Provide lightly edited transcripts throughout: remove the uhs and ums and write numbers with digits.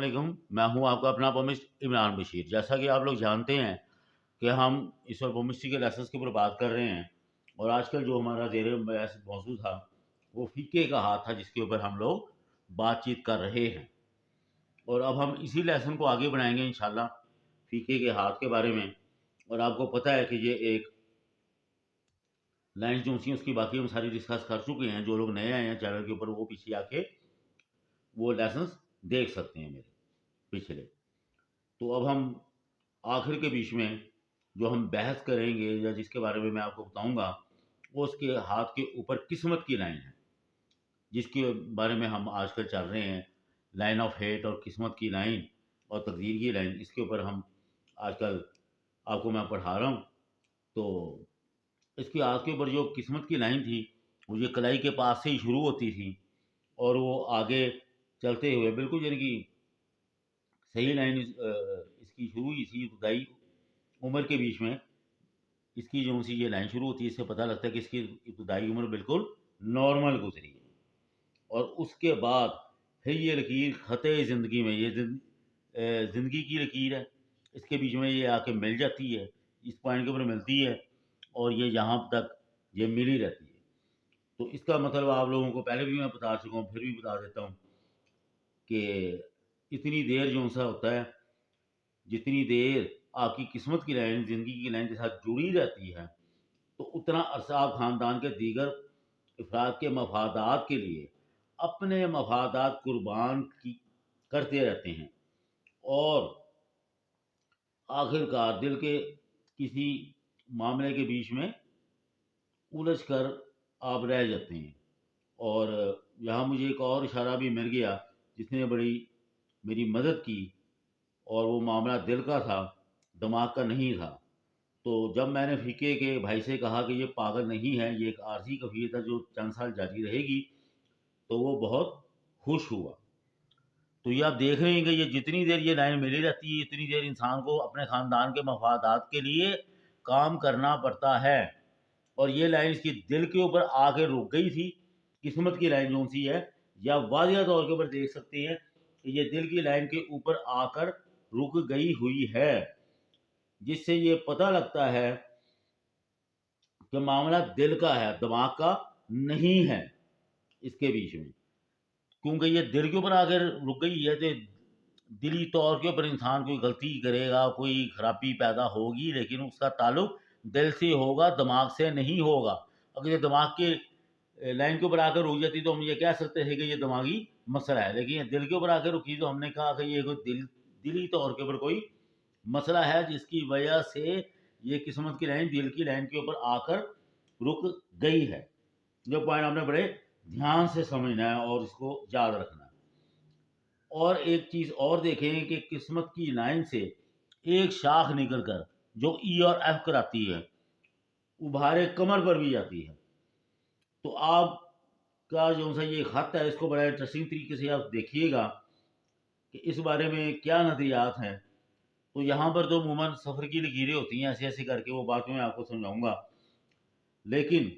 علیکم، میں ہوں آپ کا اپنا پبلسٹ عمران بشیر۔ جیسا کہ آپ لوگ جانتے ہیں کہ ہم اس وقت پبلسٹی کے لیسنس کے اوپر بات کر رہے ہیں، اور آج کل جو ہمارا زیر بحث موضوع تھا وہ فقہ کا ہاتھ تھا، جس کے اوپر ہم لوگ بات چیت کر رہے ہیں، اور اب ہم اسی لیسن کو آگے بڑھائیں گے انشاءاللہ فقہ کے ہاتھ کے بارے میں۔ اور آپ کو پتہ ہے کہ یہ ایک لائن جو سی اس کی باقی ہم ساری ڈسکس کر چکے ہیں۔ جو لوگ نئے آئے ہیں چینل کے اوپر وہ پیچھے آ کے وہ لیسنس دیکھ سکتے ہیں میرے پچھلے۔ تو اب ہم آخر کے بیچ میں جو ہم بحث کریں گے یا جس کے بارے میں آپ کو بتاؤں گا، وہ اس کے ہاتھ کے اوپر قسمت کی لائن ہے، جس کے بارے میں ہم آج کل چل رہے ہیں، لائن آف ہیٹ اور قسمت کی لائن اور تقدیر کی لائن۔ اس کے اوپر ہم آج کل آپ کو میں پڑھا رہا ہوں۔ تو اس کے ہاتھ کے اوپر جو قسمت کی لائن تھی وہ یہ کلائی کے پاس سے ہی شروع ہوتی تھی، اور وہ آگے چلتے ہوئے بالکل یعنی کہ صحیح لائن اس کی شروع ہی تھی ابتدائی عمر کے بیچ میں۔ اس کی جو سی یہ لائن شروع ہوتی ہے، اس سے پتہ لگتا ہے کہ اس کی ابتدائی عمر بالکل نارمل گزری ہے، اور اس کے بعد پھر یہ لکیر خط زندگی میں، یہ زندگی کی لکیر ہے، اس کے بیچ میں یہ آ کے مل جاتی ہے، اس پوائنٹ کے اوپر ملتی ہے، اور یہ یہاں تک یہ ملی رہتی ہے۔ تو اس کا مطلب آپ لوگوں کو پہلے بھی میں بتا چکا ہوں، پھر بھی بتا دیتا ہوں کہ اتنی دیر جو سا ہوتا ہے، جتنی دیر آپ کی قسمت کی لائن زندگی کی لائن کے ساتھ جڑی رہتی ہے، تو اتنا عرصہ آپ خاندان کے دیگر افراد کے مفادات کے لیے اپنے مفادات قربان کرتے رہتے ہیں، اور آخر کار دل کے کسی معاملے کے بیچ میں الجھ کر آپ رہ جاتے ہیں۔ اور یہاں مجھے ایک اور اشارہ بھی مل گیا جس نے بڑی میری مدد کی، اور وہ معاملہ دل کا تھا، دماغ کا نہیں تھا۔ تو جب میں نے فقہ کے بھائی سے کہا کہ یہ پاگل نہیں ہے، یہ ایک عارضی کیفیت ہے جو چند سال جاری رہے گی، تو وہ بہت خوش ہوا۔ تو یہ آپ دیکھ رہے ہیں کہ یہ جتنی دیر یہ لائن ملی رہتی ہے، اتنی دیر انسان کو اپنے خاندان کے مفادات کے لیے کام کرنا پڑتا ہے، اور یہ لائن اس کی دل کے اوپر آ کے رک گئی تھی۔ قسمت کی لائن جو سی ہے، یا واضح طور کے اوپر دیکھ سکتے ہیں کہ یہ دل کی لائن کے اوپر آ کر رک گئی ہوئی ہے، جس سے یہ پتہ لگتا ہے کہ معاملہ دل کا ہے، دماغ کا نہیں ہے اس کے بیچ میں۔ کیونکہ یہ دل کے اوپر آ کے رک گئی ہے، تو دلی طور کے اوپر انسان کوئی غلطی کرے گا، کوئی خرابی پیدا ہوگی، لیکن اس کا تعلق دل سے ہوگا، دماغ سے نہیں ہوگا۔ اگر یہ دماغ کے لائن کے اوپر آ کر رک جاتی تو ہم یہ کہہ سکتے تھے کہ یہ دماغی مسئلہ ہے، لیکن یہ دل کے اوپر آ کے رکی تو ہم نے کہا کہ یہ کوئی دلی طور کے اوپر کوئی مسئلہ ہے، جس کی وجہ سے یہ قسمت کی لائن دل کی لائن کے اوپر آ کر رک گئی ہے۔ جو پوائنٹ آپ نے بڑے دھیان سے سمجھنا ہے اور اس کو یاد رکھنا ہے۔ اور ایک چیز اور دیکھیں کہ قسمت کی لائن سے ایک شاخ نکل کر جو ای اور ایف کراتی ہے، ابھارے کمر پر بھی جاتی ہے۔ تو آپ کا جو سا یہ خط ہے، اس کو بڑا انٹرسٹنگ طریقے سے آپ دیکھیے گا کہ اس بارے میں کیا نظریات ہیں۔ تو یہاں پر تو عموماً سفر کی لکیریں ہوتی ہیں ایسے ایسے کر کے، وہ بات میں آپ کو سمجھاؤں گا، لیکن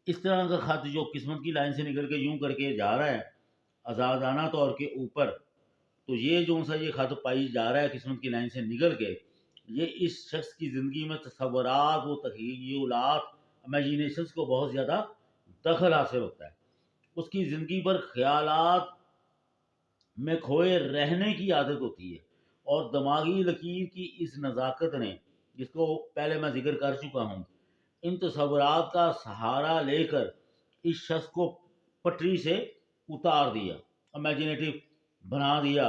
اس طرح کا خط جو قسمت کی لائن سے نکل کے یوں کر کے جا رہا ہے آزادانہ طور کے اوپر، تو یہ جو سا یہ خط پائی جا رہا ہے قسمت کی لائن سے نکل کے، یہ اس شخص کی زندگی میں تصورات و تخیلات، امیجینیشنز کو بہت زیادہ دخل حاصل ہوتا ہے۔ اس کی زندگی پر خیالات میں کھوئے رہنے کی عادت ہوتی ہے، اور دماغی لکیر کی اس نزاکت نے، جس کو پہلے میں ذکر کر چکا ہوں، ان تصورات کا سہارا لے کر اس شخص کو پٹری سے اتار دیا، امیجینیٹو بنا دیا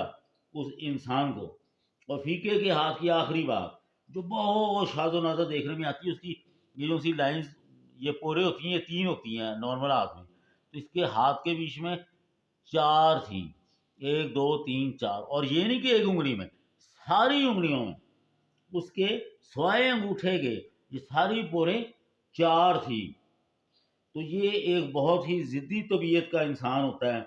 اس انسان کو۔ اور فقہ کے ہاتھ کی آخری بات جو بہت شاذ و نادر دیکھنے میں آتی ہے، اس کی یہ جو سی لائنز یہ پورے ہوتی ہیں، یہ 3 ہوتی ہیں نارمل ہاتھ میں، تو اس کے ہاتھ کے بیچ میں 4 تھیں، 1 2 3 4، اور یہ نہیں کہ ایک انگلی میں، ساری انگلیوں میں اس کے سوائے انگوٹھے کے یہ ساری پورے 4 تھی۔ تو یہ ایک بہت ہی ضدی طبیعت کا انسان ہوتا ہے۔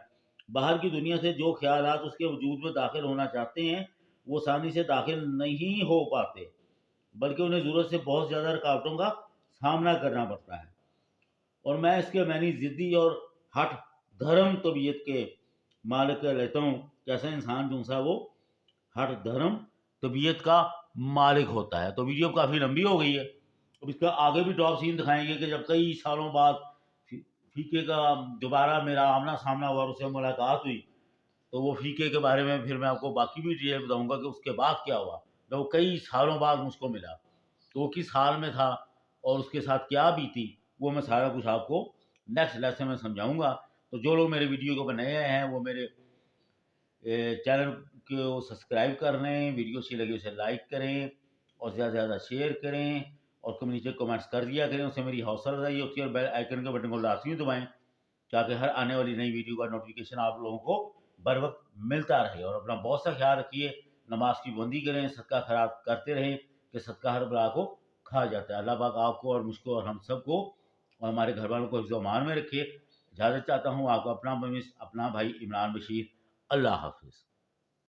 باہر کی دنیا سے جو خیالات اس کے وجود میں داخل ہونا چاہتے ہیں وہ آسانی سے داخل نہیں ہو پاتے، بلکہ انہیں ضرورت سے بہت زیادہ رکاوٹوں کا سامنا کرنا پڑتا ہے۔ اور میں اس کے معنی ضدی اور ہٹ دھرم طبیعت کے مالک لیتا ہوں کہ ایسا انسان جو سا وہ ہر دھرم طبیعت کا مالک ہوتا ہے. تو ویڈیو کافی لمبی ہو گئی ہے. اب اس کا آگے بھی ٹاپ سین دکھائیں گے کہ جب کئی سالوں بعد فیقے کا دوبارہ میرا آمنا سامنا ہوا اور اس سے ملاقات ہوئی تو وہ فیقے کے بارے میں پھر میں آپ کو باقی بھی ڈیٹیل بتاؤں گا کہ اس کے بعد کیا ہوا جب وہ کئی سالوں بعد مجھ کو ملا تو وہ کس حال میں تھا اور اس کے ساتھ کیا بیتی وہ میں سارا کچھ آپ کو نیکسٹ لیسن میں سمجھاؤں گا. تو جو لوگ میرے ویڈیو کے اوپر نئے آئے ہیں وہ میرے چینل کو سبسکرائب کر لیں, ویڈیو اچھی لگی اسے لائک کریں اور زیادہ سے زیادہ شیئر کریں اور نیچے کمنٹس کر دیا کریں. اس سے میری حوصلہ افزائی ہوتی ہے. اور بیل آئیکن کے بٹن کو لازمی دبائیں تاکہ ہر آنے والی نئی ویڈیو کا نوٹیفیکیشن آپ لوگوں کو بر وقت ملتا رہے. اور اپنا بہت سا خیال رکھیے, نماز کی پابندی کریں, صدقہ خیرات کرتے رہیں کہ صدقہ ہر بلا کو کھا جاتا ہے. اللہ پاک آپ کو اور مجھ کو اور ہم سب کو اور ہمارے گھر والوں کو حفظ و امان میں رکھے. اجازت چاہتا ہوں. آپ کو اپنا بھائی عمران بشیر. اللہ حافظ.